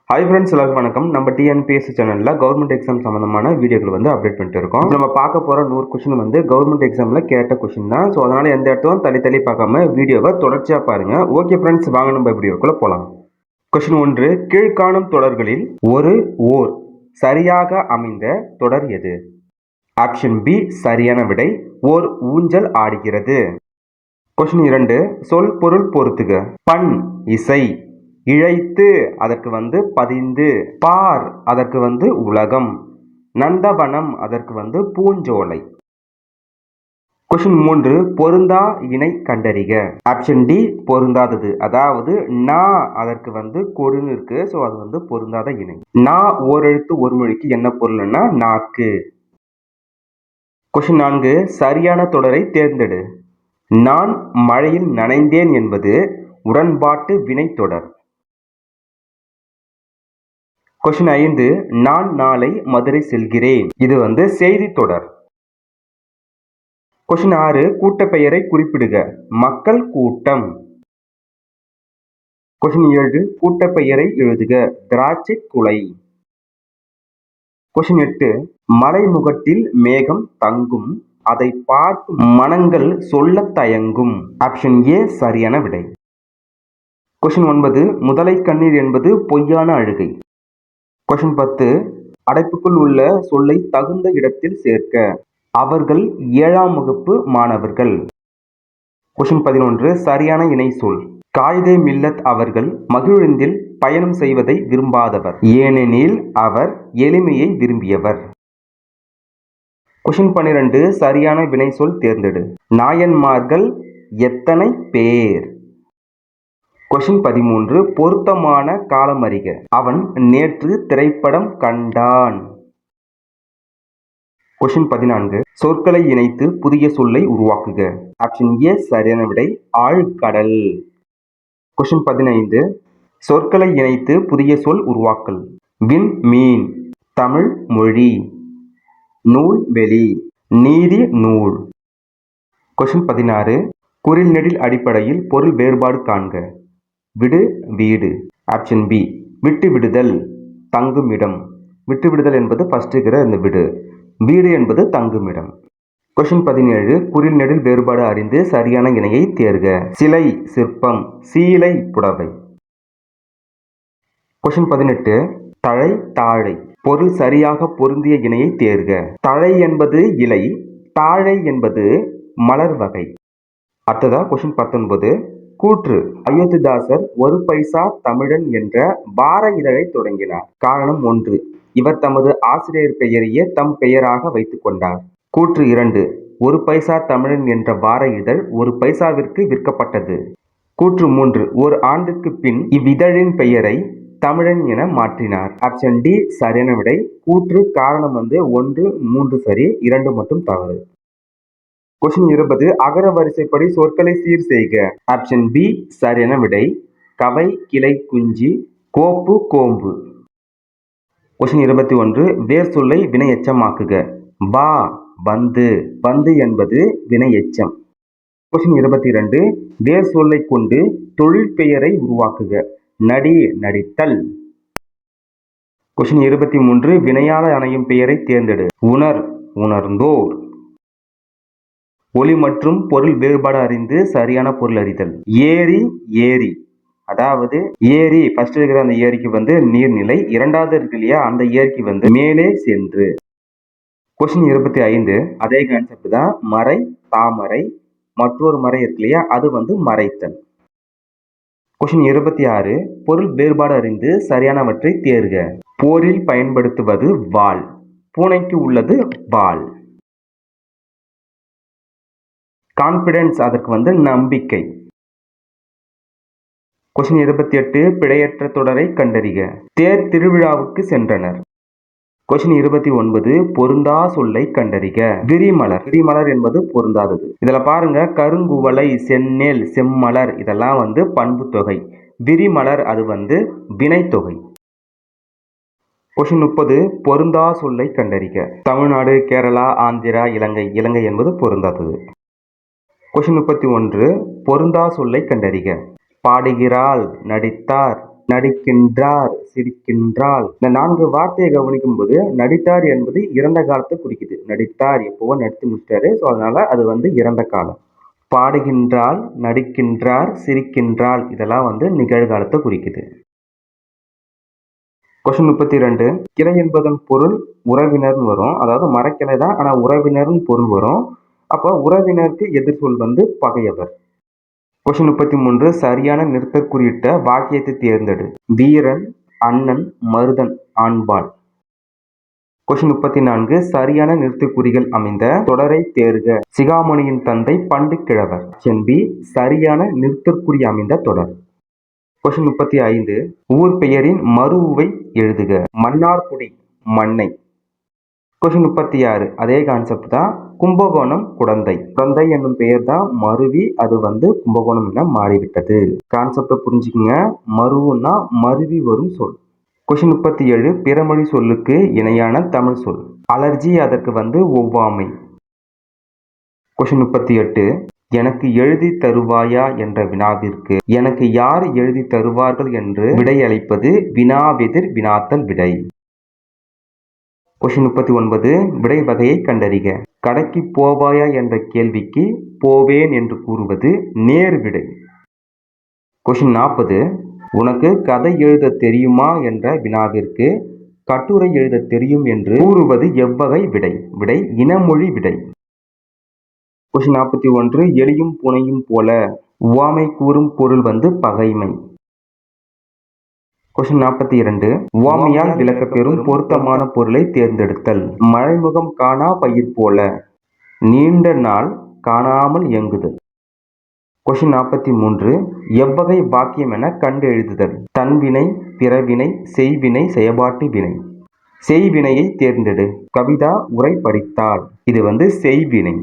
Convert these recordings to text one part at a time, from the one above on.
Hi friends, எல்லாருக்கும் வணக்கம். நம்ம டிஎன்பிஎஸ்சி சேனலில் கவர்மெண்ட் எக்ஸாம் சம்மந்தமான வீடியோக்கள் வந்து அப்டேட் பண்ணிட்டு இருக்கோம். நம்ம பார்க்க போகிற 100 கொஸ்டின் வந்து கவர்மெண்ட் எக்ஸாமில் கேட்ட கொஸ்டின் தான். ஸோ அதனால் எந்த இடத்தும் தள்ளி பார்க்காம வீடியோவை தொடர்ச்சியாக பாருங்கள். ஓகே ஃப்ரெண்ட்ஸ், வாங்க நம்ம வீடியோக்குள்ளே போகலாம். கொஸ்டின் 1, கீழ்காணும் தொடர்களில் ஓர் சரியாக அமைந்த தொடர் எது? ஆப்ஷன் பி சரியான விடை, ஓர் ஊஞ்சல் ஆடுகிறது. கொஸ்டின் 2, சொல் பொருள் பொறுத்துக. பண் இசை, இழைத்து அதற்கு வந்து பதிந்து, பார் அதற்கு வந்து உலகம், நந்தவனம் அதற்கு வந்து பூஞ்சோலை. கொஸ்டின் 3, பொருந்தா இணை கண்டறிக. ஆப்ஷன் டி பொருந்தாதது, அதாவது நா அதற்கு வந்து கொடுன்னு இருக்கு. ஸோ அது வந்து பொருந்தாத இணை. நா ஓரெழுத்து ஒரு மொழிக்கு என்ன பொருள்னா நாக்கு. கொஸ்டின் 4, சரியான தொடரை தேர்ந்தெடு. நான் மழையில் நனைந்தேன் என்பது உடன்பாட்டு வினை தொடர். கொஸ்டின் 5, நான் நாளை மதுரை செல்கிறேன். இது வந்து செய்தி தொடர். கொஸ்டின் 6, கூட்டப்பெயரை குறிப்பிடுக. மக்கள் கூட்டம். கொஸ்டின் 7, கூட்டப்பெயரை எழுதுக. திராட்சை குலை. கொஸ்டின் 8, மலைமுகட்டில் மேகம் தங்கும், அதை பார்க்கும் மனங்கள் சொல்ல தயங்கும். ஆப்ஷன் ஏ சரியான விடை. கொஸ்டின் 9, முதலை கண்ணீர் என்பது பொய்யான அழுகை. கொஸ்டின் 10, அடைப்புக்குள் உள்ள சொல்லை தகுந்த இடத்தில் சேர்க்க. அவர்கள் 7ஆம் வகுப்பு மாணவர்கள். கொஸ்டின் 11, சரியான இணை சொல். காயிதே மில்லத் அவர்கள் மகிழுந்தில் பயணம் செய்வதை விரும்பாதவர், ஏனெனில் அவர் எளிமையை விரும்பியவர். கொஸ்டின் 12, சரியான வினை சொல் தேர்ந்தெடு. நாயன்மார்கள் எத்தனை பேர்? கொஸ்டின் 13, பொருத்தமான காலம் அறிக. அவன் நேற்று திரைப்படம் கண்டான். கொஸ்டின் 14, சொற்களை இணைத்து புதிய சொல்லை உருவாக்குக. ஆப்ஷன் ஏ சரியான விடை, ஆழ்கடல். கொஸ்டின் 15, சொற்களை இணைத்து புதிய சொல் உருவாக்கல். விண்மீன், தமிழ் மொழி, நூல் வெளி, நீதி நூல். கொஸ்டின் 16, குறில் நெடில் அடிப்படையில் பொருள் வேறுபாடு காண்க. விடு வீடு. ஆப்ஷன் பி விட்டு விடுதல், தங்குமிடம். விட்டு விடுதல் என்பது ஃபர்ஸ்ட் இருக்கிற இந்த விடு, வீடு என்பது தங்குமிடம். கொஸ்டின் 17, குறில் நெடில் வேறுபாடு அறிந்து சரியான இணையை தேர்க. சிலை சிற்பம், சீலை புடவை. கொஸ்டின் 18, தழை தாழை, பொருள் சரியாக பொருந்திய இணையை தேர்க. தழை என்பது இலை, தாழை என்பது மலர் வகை. அடுத்ததா கொஸ்டின் 19, கூற்று. அயோத்திதாசர் ஒரு பைசா தமிழன் என்ற வார இதழை தொடங்கினார். காரணம் 1, இவர் தமது ஆசிரியர் பெயரையே தம் பெயராக வைத்துக் கொண்டார். கூற்று 2, ஒரு பைசா தமிழன் என்ற வார இதழ் 1 பைசாவிற்கு விற்கப்பட்டது. கூற்று 3, ஒரு ஆண்டுக்கு பின் இவ்விதழின் பெயரை தமிழன் என மாற்றினார். ஆப்ஷன் டி சரியான விடை. கூற்று காரணம் வந்து 1, 3 சரி, 2 மட்டும் தவறு. கொஸ்டின் 20, அகர வரிசைப்படி சொற்களை சீர் செய்க. ஆப்ஷன் பி சரியான விடை, கவை கிளை குஞ்சி, கோப்பு கோம்பு. கொஸ்டின் 21, வேர் சொல்லை வினை எச்சமாக்குக. வா வந்து, வந்து என்பது வினை எச்சம். கொஸ்டின் 22, வேர் சொல்லை கொண்டு தொழில் பெயரை உருவாக்குக. நடி நடித்தல். கொஸ்டின் 23, வினையால் அணையும் பெயரை தேர்ந்தெடு. உணர் உணர்ந்தோர். ஒலி மற்றும் பொருள் வேறுபாடு அறிந்து சரியான பொருள் அறிதல். ஏரி ஏரி, அதாவது ஏரி ஃபர்ஸ்ட் இருக்கிற அந்த ஏரிக்கு வந்து நீர்நிலை, இரண்டாவது இருக்கு இல்லையா அந்த ஏரிக்கு வந்து மேலே சென்று. கொஸ்டின் 25, அதே கான்செப்ட் தான். மறை தாமரை, மற்றொரு மறை இருக்கு இல்லையா அது வந்து மறைத்தல். கொஸ்டின் 26, பொருள் வேறுபாடு அறிந்து சரியானவற்றை தேர்க. போரில் பயன்படுத்துவது வாள், பூனைக்கு உள்ளது வாள். கான்பிடன்ஸ் அதற்கு வந்து நம்பிக்கை. கொஸ்டின் 28, பிழையற்ற தொடரை கண்டறிக. தேர் திருவிழாவுக்கு சென்றனர். கொஸ்டின் 29, பொருந்தா சொல்லை கண்டறிக. விரிமலர், விரிமலர் என்பது பொருந்தாதது. இதுல பாருங்க, கருங்குவளை, செந்நெல், செம்மலர் இதெல்லாம் வந்து பண்பு தொகை. விரிமலர் அது வந்து வினைத்தொகை. கொஸ்டின் 30, பொருந்தா சொல்லை கண்டறிக. தமிழ்நாடு, கேரளா, ஆந்திரா, இலங்கை. இலங்கை என்பது பொருந்தாதது. கொஸ்டின் 31, பொருந்தா சொல்லை கண்டறிக. பாடுகிறாள், நடித்தார், நடிக்கின்றார், சிரிக்கின்றாள். இந்த 4 வார்த்தையை கவனிக்கும் போது நடித்தார் என்பது இறந்த காலத்தை குறிக்குது. நடித்தார் எப்பவோ நடித்து முடிச்சிட்டாரு. ஸோ அதனால அது இறந்த காலம். பாடுகின்றாள், நடிக்கின்றார், சிரிக்கின்றாள் இதெல்லாம் நிகழ்காலத்தை குறிக்குது. கொஸ்டின் 32. கிளை என்பதன் பொருள் உறவினர்னு வரும். அதாவது மரக்கிளை தான், ஆனா உறவினர்னு பொருள் வரும். அப்ப உறவினருக்கு எதிர் சொல் பகையவர். கொஸ்டின் 33. சரியான நிறுத்தற்குறியிட்ட வாக்கியத்தை தேர்ந்தெடு. வீரன், அண்ணன், மருதன், ஆண்பால். கொஸ்டின் 34. சரியான நிறுத்தற்குறிகள் அமைந்த தொடரை தேர்க. சிகாமணியின் தந்தை பண்டு கிழவர். ஆப்ஷன் பி சரியான நிறுத்தற்குறி அமைந்த தொடர். கொஸ்டின் 35. ஊர் பெயரின் மருவை எழுதுக. மன்னார்குடி, மண்ணை. கொஸ்டின் 36. அதே கான்செப்ட் தான். கும்பகோணம், குடந்தை. குடந்தை என்னும் பெயர் தான் மருவி அது கும்பகோணம் என மாறிவிட்டது. கான்செப்டை புரிஞ்சுக்குங்க. மருவுன்னா மருவி வரும் சொல். கொஸ்டின் 37. பிறமொழி சொல்லுக்கு இணையான தமிழ் சொல். அலர்ஜி அதற்கு ஒவ்வாமை. கொஸ்டின் 38. எனக்கு எழுதி தருவாயா என்ற வினாவிற்கு எனக்கு யார் எழுதி தருவார்கள் என்று விடை அளிப்பது வினாவெதிர் வினாத்தல் விடை. கொஸ்டின் 39. விடை வகையை கண்டறிக. கடைக்கு போவாயா என்ற கேள்விக்கு போவேன் என்று கூறுவது நேர் விடை. கொஸ்டின் 40. உனக்கு கதை எழுத தெரியுமா என்ற வினாவிற்கு கட்டுரை எழுத தெரியும் என்று கூறுவது எவ்வகை விடை? விடை இனமொழி விடை. கொஸ்டின் 41. எலியும் பூனையும் போல உவமை கூறும் பொருள் பகைமை. கொஸ்டின் 42. உவமையால் விளக்கப்பெறும் பொருத்தமான பொருளை தேர்ந்தெடுத்தல். மழைமுகம் காணா பயிர் போல நீண்ட நாள் காணாமல் இயங்குதல். கொஸ்டின் 43. எவ்வகை வாக்கியம் என கண்டு எழுதுதல். தன்வினை, பிறவினை, செய்வினை, செயபாட்டு வினை. செய்வினையை தேர்ந்தெடு. கவிதா உரை படித்தாள். இது செய்வினை.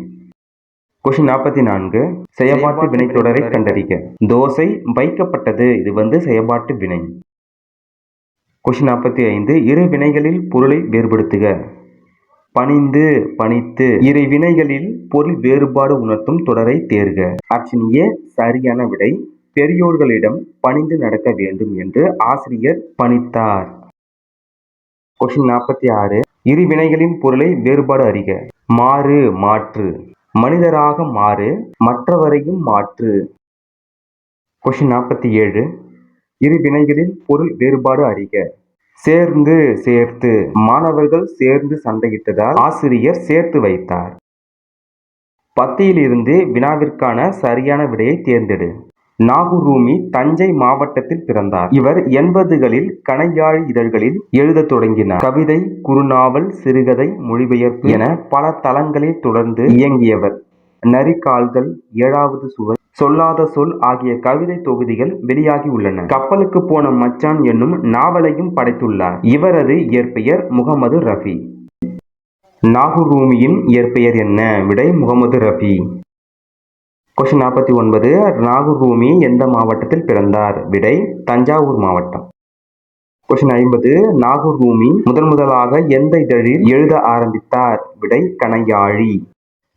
கொஸ்டின் 44. செயபாட்டு வினை தொடரை கண்டறிக. தோசை வைக்கப்பட்டது. இது செயபாட்டு வினை. கொஸ்டின் 45. இரு வினைகளில் பொருளை வேறுபடுத்துக. பணிந்து, பணித்து. இரு வினைகளில் பொருள் வேறுபாடு உணர்த்தும் தொடரை தேர்க. ஆப்ஷன் ஏ சரியான விடை. பெரியோர்களிடம் பணிந்து நடக்க வேண்டும் என்று ஆசிரியர் பணித்தார். கொஸ்டின் 46. இரு வினைகளின் பொருளை வேறுபாடு அறிக. மாறு, மாற்று. மனிதராக மாறு, மற்றவரையும் மாற்று. கொஸ்டின் 47. இரு வினைகளில் பொருள் வேறுபாடு அறிக. சேர்ந்து, சேர்த்து. மாணவர்கள் சேர்ந்து சண்டையிட்டதால் ஆசிரியர் சேர்த்து வைத்தார். பத்தியிலிருந்து வினாவிற்கான சரியான விடையை தேர்ந்தெடு. நாகூர் ரூமி தஞ்சை மாவட்டத்தில் பிறந்தார். இவர் 80களில் கணையாழி இதழ்களில் எழுத தொடங்கினார். கவிதை, குறுநாவல், சிறுகதை, மொழிபெயர்ப்பு என பல தளங்களில் தொடர்ந்து இயங்கியவர். நரிக்கால்கள், 7வது சுவர், சொல்லாத சொல் ஆகிய கவிதை தொகுதிகள் வெளியாகி உள்ளன. கப்பலுக்கு போன மச்சான் என்னும் நாவலையும் படைத்துள்ளார். இவரது இயற்பெயர் முகமது ரஃபி. நாகூர் ரூமியின் இயற்பெயர் என்ன? விடை முகமது ரஃபி. கொஸ்டின் 49. நாகூர் ரூமி எந்த மாவட்டத்தில் பிறந்தார்? விடை தஞ்சாவூர் மாவட்டம். கொஸ்டின் 50. நாகூர் ரூமி முதலாக எந்த இதழில் எழுத ஆரம்பித்தார்? விடை கணையாழி.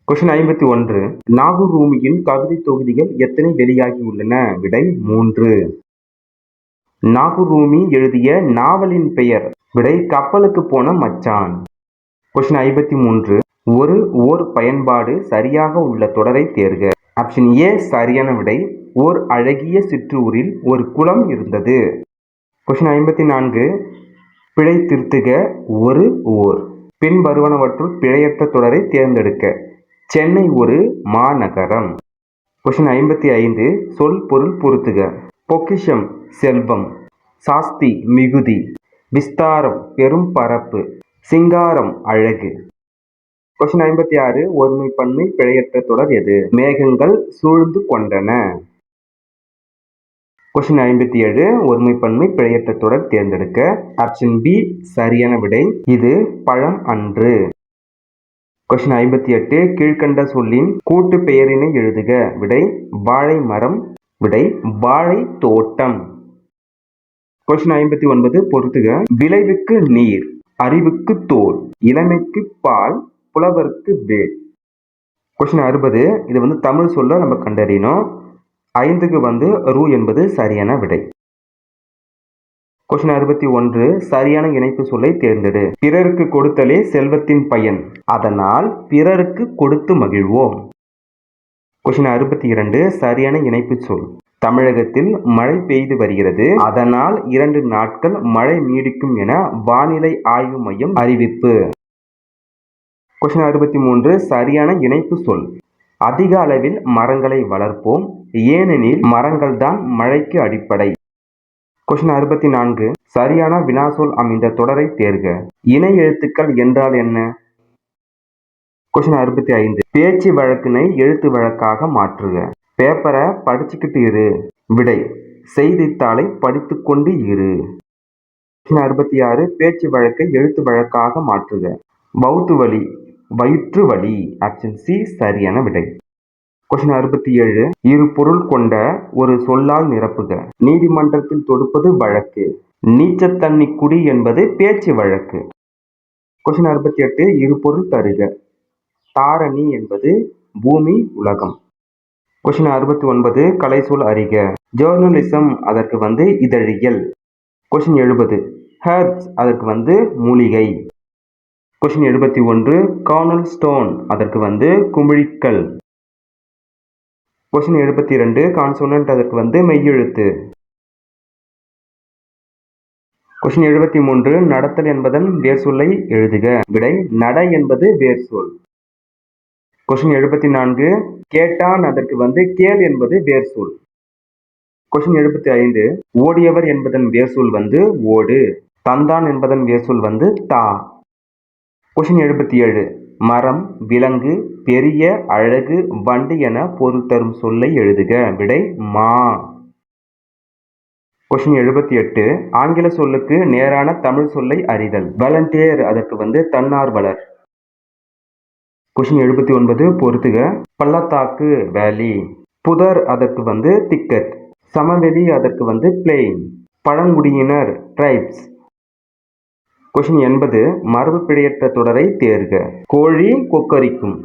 கொஸ்டின் 51. நாகூர் ரூமியின் கவிதை தொகுதிகள் எத்தனை வெளியாகி உள்ளன? விடை 3. நாகூர் ரூமி எழுதிய நாவலின் பெயர்? விடை கப்பலுக்கு போன மச்சான். கொஸ்டின் 53. ஒரு ஓர் பயன்பாடு சரியாக உள்ள தொடரை தேர்க. ஆப்ஷன் ஏ சரியான விடை. ஓர் அழகிய சிற்றூரில் ஒரு குளம் இருந்தது. கொஸ்டின் 54. பிழை திருத்துக. ஒரு ஓர். பின் வருவனவற்றுள் பிழையற்ற தொடரை தேர்ந்தெடுக்க. சென்னை ஒரு மாநகரம். கொஸ்டின் 55. சொல் பொருள் பொருத்துக. பொக்கிஷம் செல்வம், சாஸ்தி மிகுதி, விஸ்தாரம் பெரும் பரப்பு, சிங்காரம் அழகு. கொஸ்டின் 56. ஒருமை பன்மை பிழையற்ற தொடர் எது? மேகங்கள் சூழ்ந்து கொண்டன. கொஸ்டின் 57. ஒருமை பன்மை பிழையற்ற தொடர் தேர்ந்தெடுக்க. ஆப்ஷன் பி சரியான விடை. இது பழம் அன்று. கொஸ்டின் 58. கீழ்கண்ட சொல்லின் கூட்டு பெயரினை எழுதுக. விடை வாழை மரம். விடை வாழை தோட்டம். கொஸ்டின் 59. பொறுத்துக. விளைவுக்கு நீர், அறிவுக்கு தோல், இளமைக்கு பால், புலவருக்கு வேல். கொஸ்டின் 60. இது தமிழ் சொல்ல நம்ம கண்டறியணும். 5க்கு ரூ என்பது சரியான விடை. கொஸ்டின் 61 சரியான இணைப்பு சொல்லை தேர்ந்தெடு. பிறருக்கு கொடுத்தலே செல்வத்தின் பயன், அதனால் பிறருக்கு கொடுத்து மகிழ்வோம். கொஸ்டின் 62 சரியான இணைப்பு சொல். தமிழகத்தில் மழை பெய்து வருகிறது, அதனால் 2 நாட்கள் மழை நீடிக்கும் என வானிலை ஆய்வு மையம் அறிவிப்பு. கொஸ்டின் 63 சரியான இணைப்பு சொல். அதிக அளவில் மரங்களை வளர்ப்போம், ஏனெனில் மரங்கள் தான் மழைக்கு அடிப்படை. கொஸ்டின் 64 சரியான வினாசொல் அமைந்த தொடரை தேர்க. இணை எழுத்துக்கள் என்றால் என்ன? கொஸ்டின் 65 பேச்சு வழக்கினை எழுத்து வழக்காக மாற்றுக. பேப்பரை படிச்சுக்கிட்டு இரு. விடை செய்தித்தாளை படித்து கொண்டு இரு. கொஸ்டின் 66 பேச்சு வழக்கை எழுத்து வழக்காக மாற்றுக. வவுத்து வலி, வயிற்று வலி. ஆப்ஷன் சி சரியான விடை. கொஸ்டின் 67 இரு பொருள் கொண்ட ஒரு சொல்லால் நிரப்புக. நீதிமன்றத்தில் தொடுப்பது வழக்கு, நீச்சத்தண்ணி குடி என்பது பேச்சு வழக்கு. கொஸ்டின் 68 இரு பொருள் தருக. தாரணி என்பது பூமி, உலகம். கொஸ்டின் 69 கலை சொல் அறிக. ஜேர்னலிசம் அதற்கு இதழியல். கொஸ்டின் 70 ஹெர்ப்ஸ் அதற்கு மூலிகை. கொஸ்டின் 71 கார்னல் ஸ்டோன் அதற்கு குமிழிக்கல். கொஸ்டின் 72 கான்சோனன்ட் அதற்கு மெய்யெழுத்து. கொஸ்டின் 73 நடத்தல் என்பதன் வேர் சொல்லை எழுதுக. விடை நட என்பது வேர் சொல். கொஸ்டின் 74 கேட்டான் அதற்கு கேள் என்பது வேர் சொல். கொஸ்டின் 75 ஓடியவர் என்பதன் வேர் சொல் ஓடு, தந்தான் என்பதன் வேர் சொல் தா. கொஸ்டின் 77 மரம், விலங்கு, பெரிய, அழகு, வண்டு என பொருள் தரும் சொல்லை எழுதுக. விடை மா. கொஸ்டின் 78 ஆங்கில சொல்லுக்கு நேரான தமிழ் சொல்லை அறிதல். வாலண்டியர் அதற்கு தன்னார்வலர். கொஸ்டின் 79 பொறுத்துக. பள்ளத்தாக்கு வேலி, புதர் அதற்கு திக்கட், சமவெளி அதற்கு பிளெயின், பழங்குடியினர் ட்ரைப்ஸ். கொஸ்டின் 80 மரபு பிழையற்ற தொடரை தேர்க. கோழி கொக்கரிக்கும்.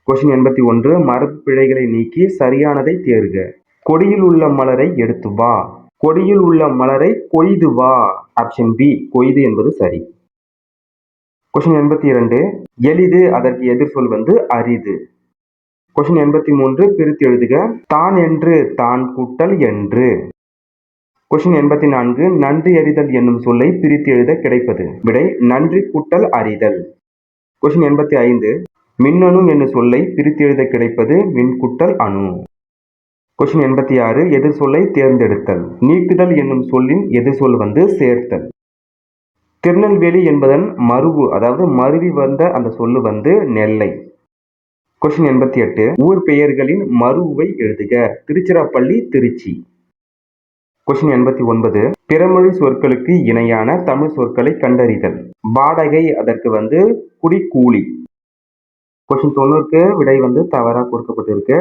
கொஸ்டின் 81 மரபு பிழைகளை நீக்கி சரியானதை தேர்க. கொடியில் உள்ள மலரை எடுத்து வா, கொடியில் உள்ள மலரை கொய்து வா. ஆப்ஷன் பி கொய்து என்பது சரி. கொஸ்டின் 82 எளிது அதற்கு எதிர் சொல் அரிது. கொஸ்டின் 83 பிரித்து எழுதுக. தான் என்று, தான் கூட்டல் என்று. கொஸ்டின் 84 நன்றி அறிதல் என்னும் சொல்லை பிரித்து எழுத கிடைப்பது. விடை நன்றி கூட்டல் அறிதல். கொஸ்டின் 85 மின்னணு என்னும் சொல்லை பிரித்து எழுத கிடைப்பது மின் கூட்டல் அணு. கொஸ்டின் 86 எதிர் சொல்லை தேர்ந்தெடுத்தல். நீக்குதல் என்னும் சொல்லின் எதிர் சொல் சேர்த்தல். திருநெல்வேலி என்பதன் மருவு அதாவது மருவி வந்த அந்த சொல்லு நெல்லை. கொஸ்டின் 88 ஊர் பெயர்களின் மருவை எழுதுக. திருச்சிராப்பள்ளி, திருச்சி. கொஸ்டின் 89 பிறமொழி சொற்களுக்கு இணையான தமிழ் சொற்களை கண்டறிதல். வாடகை அதற்கு குடிக்கூலி. கொஸ்டின் 90 விடை தவறா கொடுக்கப்பட்டிருக்கு.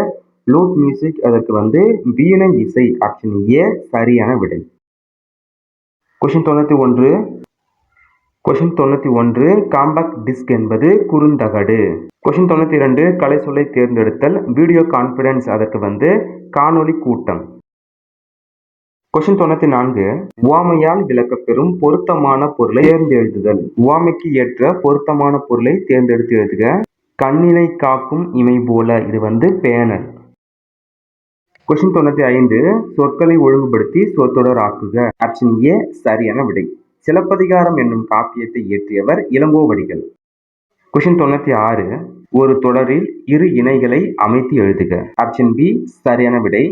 லூட் மியூசிக் அதற்கு வீணை இசை. ஆப்ஷன் ஏ சரியான விடை. கொஸ்டின் 91 காம்பாக்ட் டிஸ்க் என்பது குறுந்தகடு. கொஸ்டின் 92 கலை சொல்லை தேர்ந்தெடுத்தல். வீடியோ கான்ஃபரன்ஸ் அதற்கு காணொலி கூட்டம். கொஸ்டின் 94 உவமையால் விளக்கப்பெறும் பொருத்தமான பொருளை தேர்ந்தெழுதுதல். உவமைக்கு ஏற்ற பொருத்தமான பொருளை தேர்ந்தெடுத்து எழுதுக. கண்ணினை காக்கும் இமை போல இது பேனல். கொஸ்டின் 95 சொற்களை ஒழுங்குபடுத்தி சொற்றொடர் ஆக்குக. ஆப்ஷன் ஏ சரியான விடை. சிலப்பதிகாரம் என்னும் காப்பியத்தை இயற்றியவர் இளங்கோவடிகள். கொஸ்டின் 96 ஒரு தொடரில் இரு இணைகளை அமைத்து எழுதுக. ஆப்ஷன் பி சரியான விடை.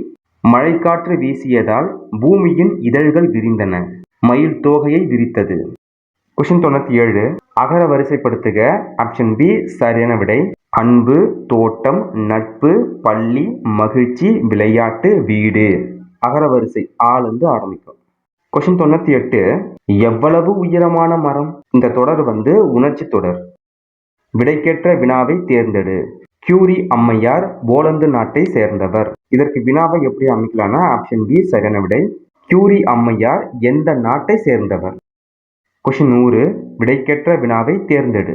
மழைக்காற்று வீசியதால் பூமியின் இதழ்கள் விரிந்தன, மயில் தோகையை விரித்தது. கொஸ்டின் 97 அகர வரிசைப்படுத்துக. ஆப்ஷன் பி சரியான விடை. அன்பு, தோட்டம், நட்பு, பள்ளி, மகிழ்ச்சி, விளையாட்டு, வீடு. அகர வரிசை ஆளுந்து ஆரம்பிக்கும். கொஸ்டின் 98 எவ்வளவு உயரமான மரம். இந்த தொடர் உணர்ச்சி தொடர். விடைக்கேற்ற வினாவை தேர்ந்தெடு. கியூரி அம்மையார் போலந்து நாட்டை சேர்ந்தவர். இதற்கு வினாவை எப்படி அமைக்கலாம்னா ஆப்ஷன் பி சரியான விடை. கியூரி அம்மையார் எந்த நாட்டை சேர்ந்தவர். கொஸ்டின் 100 விடைக்கேற்ற வினாவை தேர்ந்தெடு.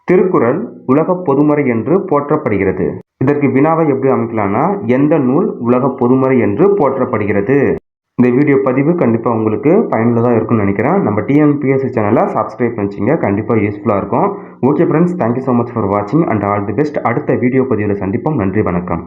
திருக்குறள் உலக பொதுமறை என்று போற்றப்படுகிறது. இதற்கு வினாவை எப்படி அமைக்கலாம்னா எந்த நூல் உலக பொதுமறை என்று போற்றப்படுகிறது. இந்த வீடியோ பதிவு கண்டிப்பாக உங்களுக்கு பயனுள்ளதாக இருக்கும்னு நினைக்கிறேன். நம்ம டிஎன்பிஎஸ்சி சேனலை சப்ஸ்கிரைப் பண்ணிச்சிங்க, கண்டிப்பாக யூஸ்ஃபுல்லாக இருக்கும். Okay friends, thank you so much for வாட்சிங் அண்ட் ஆல் தி பெஸ்ட். அடுத்த வீடியோ பதிவில் சந்திப்போம். நன்றி, வணக்கம்.